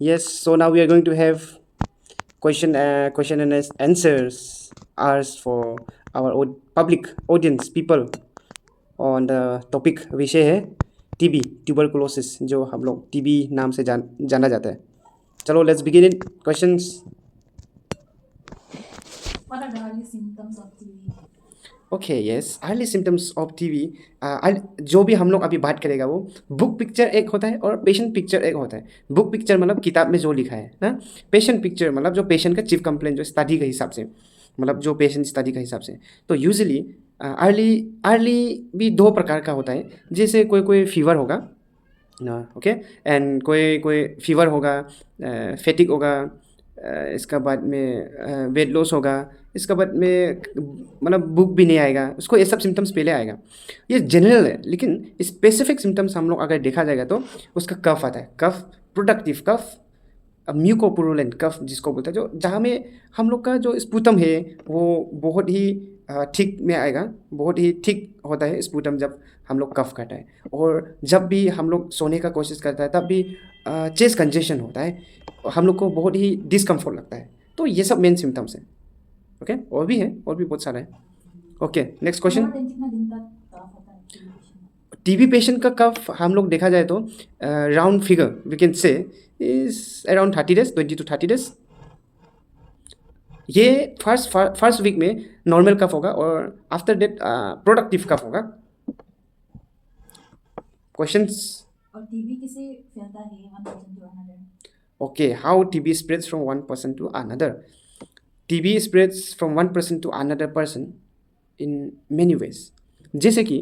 Yes, so now we are going to have question and answers asked for our public audience people on the topic विषय है TB tuberculosis जो हम लोग TB नाम से जाना जाता है. चलो let's begin in questions. What are the early symptoms of TB? Okay yes early symptoms of TB. जो भी हम लोग अभी बात करेगा वो बुक पिक्चर एक होता है और पेशेंट पिक्चर एक होता है. बुक पिक्चर मतलब किताब में जो लिखा है ना. पेशेंट पिक्चर मतलब जो पेशेंट का चीफ कंप्लेंट जो स्टडी के हिसाब से मतलब जो पेशेंट स्टडी के हिसाब से. तो यूजुअली अर्ली अर्ली भी दो प्रकार का होता है. जैसे कोई कोई फीवर होगा ना. ओके एंड कोई कोई फीवर होगा, फेटिक होगा, इसका बाद में वेट लॉस होगा, इसका बाद में मतलब भूख भी नहीं आएगा उसको. ये सब सिम्टम्स पहले आएगा. ये जनरल है लेकिन स्पेसिफिक सिम्टम्स हम लोग अगर देखा जाएगा तो उसका कफ आता है. कफ प्रोडक्टिव कफ, म्यूकोपुरुलेंट कफ जिसको बोलते हैं, जो जहाँ में हम लोग का जो स्पूतम है वो बहुत ही ठीक में आएगा. बहुत ही ठीक होता है स्पूतम जब हम लोग कफ करता है. और जब भी हम लोग सोने का कोशिश करता है तब भी चेस्ट कंजेशन होता है. हम लोग को बहुत ही डिस्कम्फर्ट लगता है. तो ये सब मेन सिम्टम्स हैं. ओके और भी है, और भी बहुत सारा है. Okay next question. और कितना दिन तक कफ होता है TB patient? टीबी पेशेंट का कफ हम लोग देखा जाए तो round figure we can say is around 30 days, 20 to 30 days. ये फर्स्ट वीक में नॉर्मल कफ होगा और आफ्टर डेट प्रोडक्टिव कफ होगा. क्वेश्चंस. और TB किसे फैलता है one person to another? Okay, how TB spreads from one person to another. TB spreads from one person to another person in many ways. जैसे कि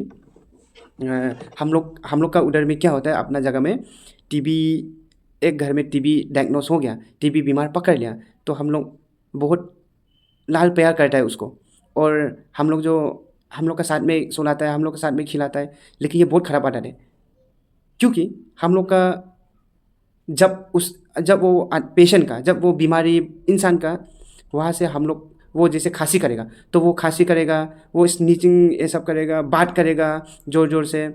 हम लोग का उधर में क्या होता है अपना जगह में टीबी, एक घर में टीबी डायग्नोस हो गया, टीबी बीमार पकड़ लिया तो हम लोग बहुत लाल प्यार करता है उसको. और हम लोग का साथ में सुलाता है, हम लोग का साथ में खिलाता है. लेकिन ये बहुत ख़राब आदत है क्योंकि हम लोग का जब वो पेशेंट का, जब वो बीमारी इंसान का वहाँ से हम लोग वो जैसे खांसी करेगा तो वो खांसी करेगा, वो स्नीचिंग ये सब करेगा, बात करेगा ज़ोर ज़ोर से,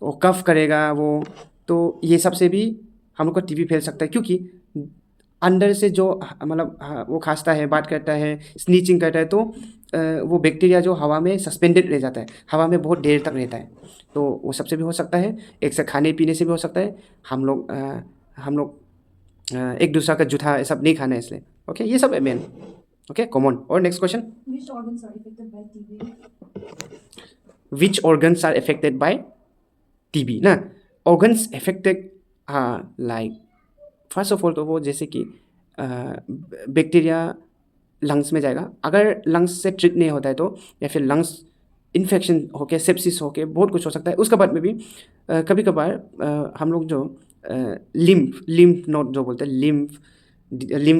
वो कफ करेगा वो. तो ये सब से भी हम लोग का टीबी फैल सकता है क्योंकि अंदर से जो मतलब वो खांसता है, बात करता है, स्नीचिंग करता है तो वो बैक्टीरिया जो हवा में सस्पेंडेड रह जाता है, हवा में बहुत देर तक रहता है. तो वो सबसे भी हो सकता है. एक से खाने पीने से भी हो सकता है. हम लोग एक दूसरा का जूठा ये सब नहीं खाना है इसलिए. ओके ये सब है मेन. Okay common. और next question. Which organs are affected by TB? Which organs are affected by TB ना. ऑर्गन्स अफेक्टेड हाँ लाइक फर्स्ट ऑफ ऑल तो वो जैसे कि बैक्टीरिया लंग्स में जाएगा. अगर लंग्स से ट्रीट नहीं होता है तो या फिर लंग्स इन्फेक्शन होके सेप्सिस होके बहुत कुछ हो सकता है. उसके बाद में भी कभी कभार हम लोग जो लिम्फ नोड जो बोलते हैं लिम्फ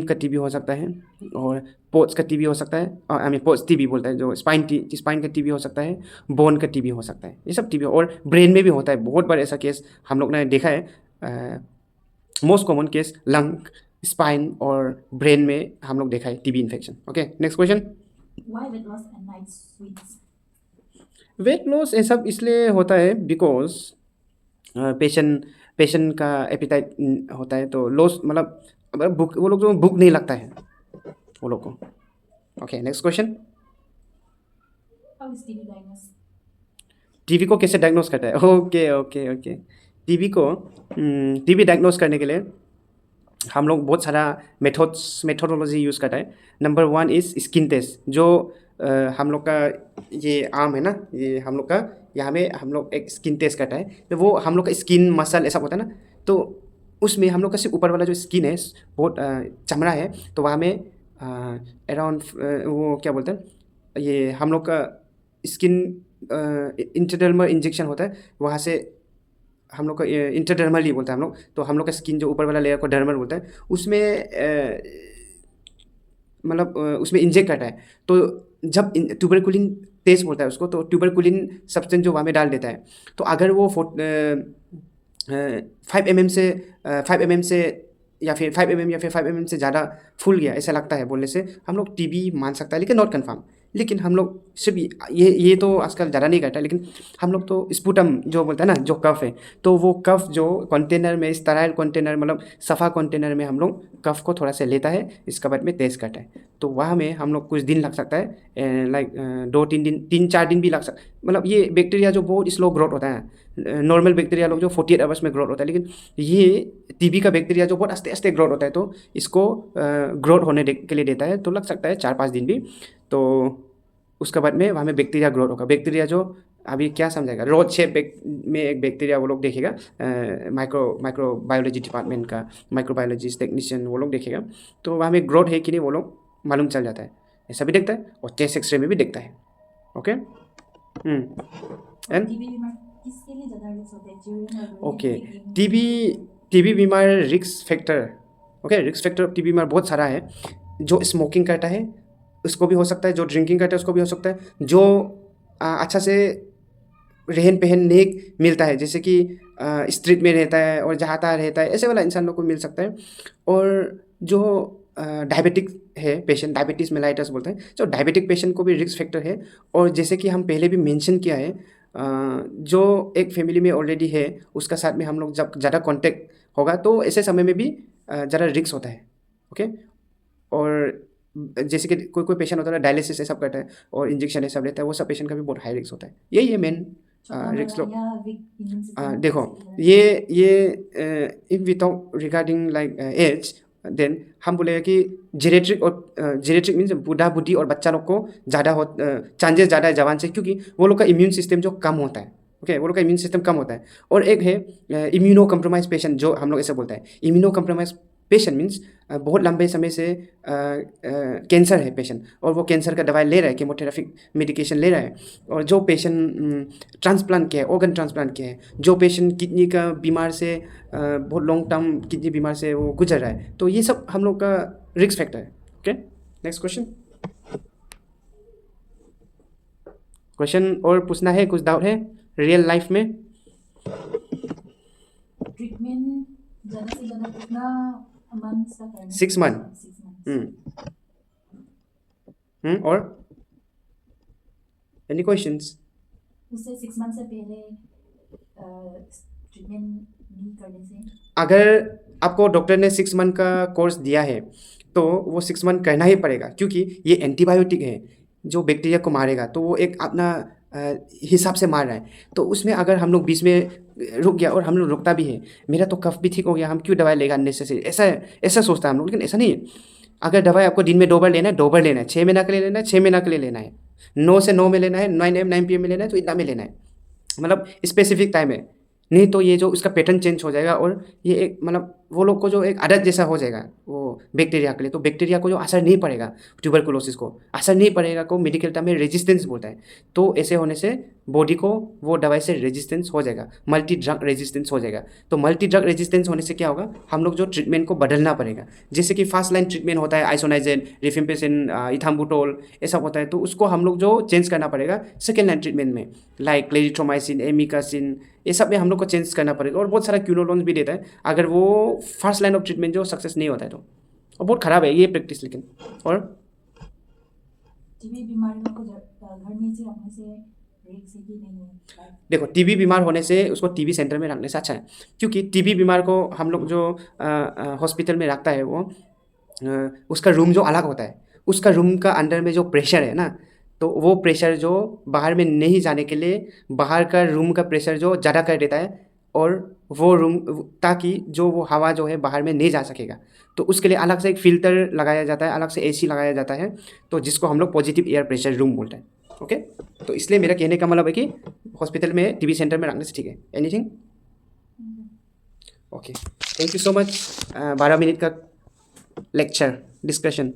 का टीबी हो सकता है. और पोट्स का टीबी हो सकता है. आई मीन पोट्स टीबी बोलता है जो स्पाइन का टीबी हो सकता है. बोन का टीबी हो सकता है. ये सब टीबी और ब्रेन में भी होता है. बहुत बार ऐसा केस हम लोग ने देखा है. Most common case lung, spine और ब्रेन में हम लोग देखा है TB infection. Okay next question. Why weight loss and night sweets? Weight loss ये सब इसलिए होता है बिकॉज पेशेंट का एपिटाइट होता है तो लॉस मतलब भूख, वो लोग जो भूख नहीं लगता है वो लोग को. Okay next question. How is TB diagnosed? TB को कैसे डायग्नोस करता है. Okay okay okay. TB diagnose करने के लिए हम लोग बहुत सारा मेथोडोलॉजी यूज़ करता है. Number 1 is skin test. जो हम लोग का ये आर्म है ना, ये हम लोग का यहाँ में हम लोग एक स्किन टेस्ट करता है. तो वो हम लोग का स्किन मसल ऐसा होता है ना, तो उसमें हम लोग का सिर्फ ऊपर वाला जो स्किन है बहुत चमड़ा है तो वहाँ में अराउंड वो क्या बोलते हैं ये हम लोग का स्किन इंटरडर्मल इंजेक्शन होता है. वहाँ से हम लोग का इंटरडर्मल ही बोलते हैं हम लोग. तो हम लोग का स्किन जो ऊपर वाला लेयर को डर्मल बोलता है उसमें मतलब उसमें इंजेक्ट करता है. तो जब ट्यूबरकुलिन टेस्ट बोलता है उसको, तो ट्यूबरकुलिन सब्सटेंस जो वहाँ में डाल देता है. तो अगर वो 5 mm से या फिर 5 mm से ज़्यादा फूल गया ऐसा लगता है बोलने से हम लोग टीबी मान सकता है लेकिन नॉट कन्फर्म. लेकिन हम लोग सिर्फ ये तो आजकल ज़्यादा नहीं करता, लेकिन हम लोग तो स्पूटम जो बोलते हैं ना, जो कफ है, तो वो कफ जो कंटेनर में, स्टराइल कंटेनर मतलब सफ़ा कंटेनर में हम लोग कफ को थोड़ा सा लेता है, इसके बाद में टेस्ट करता है। तो वहाँ में हम लोग कुछ दिन लग सकता है, लाइक 2-3 दिन, 3-4 दिन भी लग सकता, मतलब ये बैक्टीरिया जो बहुत स्लो ग्रोथ होता है। नॉर्मल बैक्टीरिया लोग जो 48 आवर्स में ग्रोथ होता है, लेकिन ये टीबी का बैक्टीरिया जो बहुत आस्ते आस्ते ग्रोथ होता है, तो इसको ग्रोथ होने के लिए देता है, तो लग सकता है 4-5 दिन भी। तो उसके बाद में वहाँ में बैक्टीरिया ग्रोथ होगा। बैक्टीरिया जो अभी क्या समझाएगा, रोड शेप में एक बैक्टीरिया वो लोग देखेगा, माइक्रोबायोलॉजी डिपार्टमेंट का माइक्रोबायोलॉजिस्ट टेक्नीशियन वो लोग देखेगा, तो वहाँ में ग्रोथ है कि नहीं वो लोग मालूम चल जाता है। ऐसा भी देखता है और चेस्ट एक्सरे में भी देखता है। ओके। एंड टीबी बीमार किसके लिए ज़्यादा रिस्क होता है, चिल्ड्रन और ओके, टीबी बीमार risk factor, okay, risk factor of TB बीमार बहुत सारा है। जो स्मोकिंग करता है उसको भी हो सकता है, जो ड्रिंकिंग करता है उसको भी हो सकता है, जो अच्छा से रहन पहन नहीं मिलता है, जैसे कि स्ट्रीट में रहता है और जहाँ तहाँ रहता है, ऐसे वाला इंसान लोग को मिल सकता है। और जो डायबिटिक है पेशेंट, डायबिटीज़ मेलाइटस बोलते हैं, जो डायबिटिक पेशेंट को भी रिस्क फैक्टर है। और जैसे कि हम पहले भी मेंशन किया है, जो एक फैमिली में ऑलरेडी है उसका साथ में हम लोग जब ज़्यादा कांटेक्ट होगा तो ऐसे समय में भी ज़्यादा रिस्क होता है। ओके। और जैसे कि कोई कोई पेशेंट होता है डायलिसिस ये सब करता है और इंजेक्शन ये सब लेता है, वो सब पेशेंट का भी बहुत हाई रिस्क होता है। यही है मेन रिस्क लोग। देखो, ये if we talk regarding like age, then हम बोलेगा कि जेनेटिक, और जेनेटिक मीन्स बूढ़ा बूढ़ी और बच्चा लोग को ज़्यादा हो चांसेस ज़्यादा है जवान से, क्योंकि वो लोग का इम्यून सिस्टम जो कम होता है। ओके, वो लोग का इम्यून सिस्टम कम होता है। और एक है इम्यूनो कम्प्रोमाइज पेशेंट, जो हम लोग ऐसे बोलते हैं। इम्यूनो कम्प्रोमाइज पेशेंट मीन्स बहुत लंबे समय से कैंसर है पेशेंट, और वो कैंसर का दवाई ले रहा है, कीमोथेरेपी मेडिकेशन ले रहा है। और जो पेशेंट ट्रांसप्लांट किया है, ऑर्गन ट्रांसप्लांट किया है, जो पेशेंट किडनी का बीमार से बहुत लॉन्ग टर्म किडनी बीमार से वो गुजर रहा है, तो ये सब हम लोग का रिस्क फैक्टर है। ओके, नेक्स्ट क्वेश्चन और पूछना है, कुछ डाउट है रियल लाइफ में? ट्रीटमेंट ज़्यादा से ज़्यादा कितना मंथ्स का करना है? 6 मंथ। 6 months। और एनी क्वेश्चंस? उससे 6 months से पहले ट्रीटमेंट नहीं करने से? अगर आपको डॉक्टर ने 6 मंथ का कोर्स दिया है तो वो 6 मंथ करना ही पड़ेगा, क्योंकि ये एंटीबायोटिक है जो बैक्टीरिया को मारेगा, तो वो एक अपना हिसाब से मार रहा है। तो उसमें अगर हम लोग बीच में रुक गया, और हम लोग रुकता भी है, मेरा तो कफ भी ठीक हो गया, हम क्यों दवाई लेगा अननेसेसरी, ऐसा सोचता है हम लोग, लेकिन ऐसा नहीं है। अगर दवाई आपको दिन में 2 बार लेना है, 2 बार लेना है, 6 महीना के लिए लेना है, 6 महीना के लिए लेना है, 9 से 9 में लेना है, 9 AM 9 PM में लेना है, तो इतना में लेना है, मतलब स्पेसिफिक टाइम है। नहीं तो ये जो उसका पैटर्न चेंज हो जाएगा, और ये एक मतलब वो लोग को जो एक आदत जैसा हो जाएगा वो बैक्टीरिया के लिए, तो बैक्टीरिया को जो असर नहीं पड़ेगा, ट्यूबरकुलोसिस को असर नहीं पड़ेगा, को मेडिकल टर्म में रेजिस्टेंस बोलता है। तो ऐसे होने से बॉडी को वो दवाई से रेजिस्टेंस हो जाएगा, मल्टी ड्रग रेजिस्टेंस हो जाएगा। तो मल्टी ड्रग रेजिस्टेंस होने से क्या होगा, हम लोग जो ट्रीटमेंट को बदलना पड़ेगा। जैसे कि फर्स्ट लाइन ट्रीटमेंट होता है आइसोनाइजिन, रिफिम्पिसिन, इथाम्बुटोल, ये सब होता है, तो उसको हम लोग जो चेंज करना पड़ेगा सेकेंड लाइन ट्रीटमेंट में, लाइक क्लेरिथ्रोमाइसिन, एमिकासिन, ये सब में हम लोग को चेंज करना पड़ेगा। और बहुत सारा क्यूनोलोन्स भी देता है अगर वो फर्स्ट लाइन ऑफ ट्रीटमेंट जो सक्सेस नहीं होता है तो। और बहुत ख़राब है ये प्रैक्टिस, लेकिन। और टीबी बीमारियों को घर में से रखने से रिस्क है कि नहीं है? देखो, टीबी बीमार होने से उसको टीबी सेंटर में रखने से अच्छा है, क्योंकि टीबी बीमार को हम लोग जो हॉस्पिटल में रखता है वो उसका रूम जो अलग होता है, उसका रूम का अंदर में जो प्रेशर है ना, तो वो प्रेशर जो बाहर में नहीं जाने के लिए बाहर का रूम का प्रेशर जो ज़्यादा कर देता है, और वो रूम, ताकि जो वो हवा जो है बाहर में नहीं जा सकेगा, तो उसके लिए अलग से एक फ़िल्टर लगाया जाता है, अलग से AC लगाया जाता है, तो जिसको हम लोग पॉजिटिव एयर प्रेशर रूम बोलते हैं। ओके, तो इसलिए मेरा कहने का मतलब है कि हॉस्पिटल में टीबी सेंटर में रखने से ठीक है। Anything? Okay, thank you so much. 12 minute का लेक्चर डिस्कशन।